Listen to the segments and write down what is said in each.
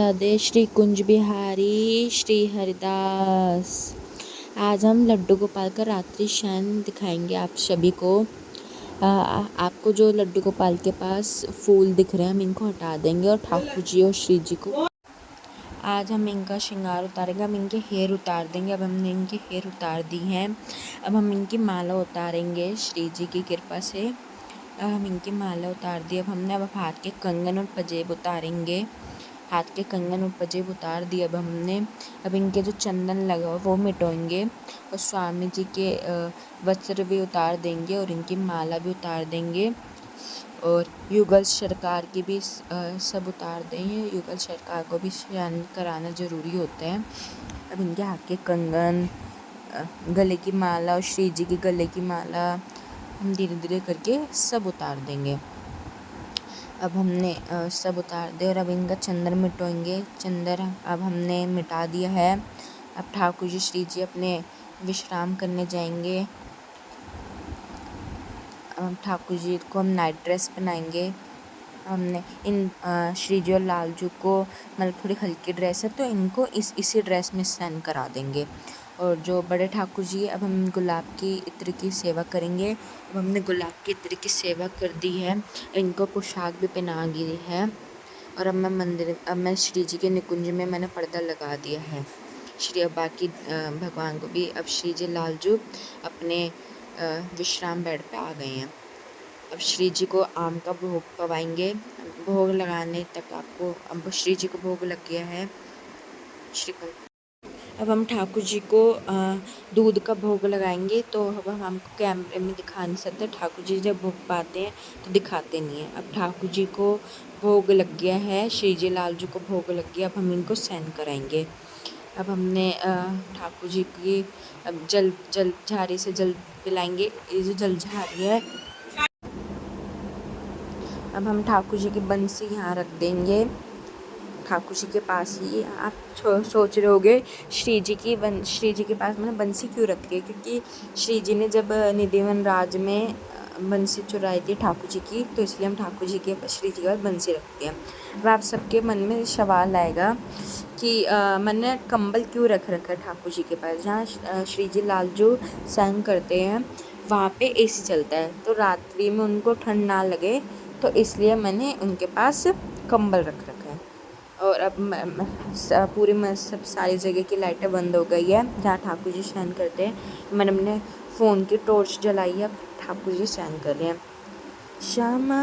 राधे श्री कुंज बिहारी श्री हरिदास। आज हम लड्डू गोपाल का रात्रि शयन दिखाएंगे आप सभी को। आपको जो लड्डू गोपाल के पास फूल दिख रहे हैं हम इनको हटा देंगे और ठाकुर जी और श्री जी को आज हम इनका श्रृंगार उतारेंगे। हम इनके हेयर उतार देंगे। अब हमने इनके हेयर उतार दी हैं। अब हम इनकी माला उतारेंगे श्री जी की कृपा से। अब हम इनकी माला उतार दी। अब हाथ के कंगन और पजेब उतारेंगे। हाथ के कंगन और पजेब उतार दिए अब हमने। अब इनके जो चंदन लगा वो मिटाएंगे और स्वामी जी के वस्त्र भी उतार देंगे और इनकी माला भी उतार देंगे और युगल सरकार की भी सब उतार देंगे। युगल सरकार को भी शयन कराना ज़रूरी होता है। अब इनके हाथ के कंगन, गले की माला और श्री जी के गले की माला हम धीरे धीरे करके सब उतार देंगे। अब हमने सब उतार दिया और अब इनका चंदन मिटाएंगे। चंदन अब हमने मिटा दिया है। अब ठाकुर जी श्री जी अपने विश्राम करने जाएंगे। ठाकुर जी को हम नाइट ड्रेस पहनाएंगे। हमने इन श्री जी और लालजू को मतलब थोड़ी हल्की ड्रेस है तो इनको इसी ड्रेस में स्नान करा देंगे। और जो बड़े ठाकुर जी अब हम गुलाब की इत्र की सेवा करेंगे। अब हमने गुलाब की इत्र की सेवा कर दी है। इनको पोशाक भी पहना दी है और अब मैं श्री जी के निकुंज में मैंने पर्दा लगा दिया है। बाकी भगवान को भी अब श्री जी लालजू अपने विश्राम बेड पे आ गए हैं। अब श्री जी को आम का भोग पवाएंगे। भोग लगाने तक आपको अब श्री जी को भोग लग गया है। अब हम ठाकुर जी को दूध का भोग लगाएंगे। तो अब हमको कैमरे में दिखा नहीं सकते। ठाकुर जी जब भोग पाते हैं तो दिखाते नहीं हैं। अब ठाकुर जी को भोग लग गया है। श्री जी लालजू को भोग लग गया। अब हम इनको सहन कराएंगे। अब हमने ठाकुर जी की अब जल झारी से जल पिलाएंगे। ये जो जल झारी है अब हम ठाकुर जी की बंसी यहाँ रख देंगे। ठाकुर जी के पास ही आप सोच रहे होगे श्री जी के पास मैंने बंसी क्यों रखी है, क्योंकि श्री जी ने जब निधिवन राज में बंसी चुराई थी ठाकुर जी की, तो इसलिए हम ठाकुर जी के श्री जी के पास बंसी रखते हैं। अब आप सबके मन में सवाल आएगा कि मैंने कंबल क्यों रख रखा है ठाकुर जी के पास। जहाँ श्री जी लालजू सहन करते हैं वहाँ पे एसी चलता है, तो रात्रि में उनको ठंड ना लगे तो इसलिए मैंने उनके पास कंबल रख रखा है। और अब पूरे सब सारी जगह की लाइटें बंद हो गई है जहाँ ठाकुर जी शयन करते हैं। मैंने अपने फ़ोन की टॉर्च जलाई है। अब ठाकुर जी शयन कर रहे हैं। श्यामा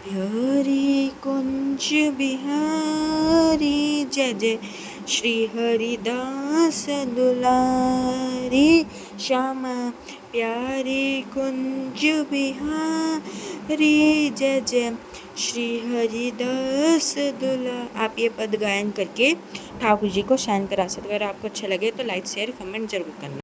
प्यारी कुंज बिहारी जय जय श्री हरिदास दुलारी। श्यामा प्यारी कुंज बिहारी जय जय श्री हरिदास दुला। आप ये पद गायन करके ठाकुर जी को शयन करा सकते हैं। अगर आपको अच्छा लगे तो लाइक शेयर कमेंट जरूर करना।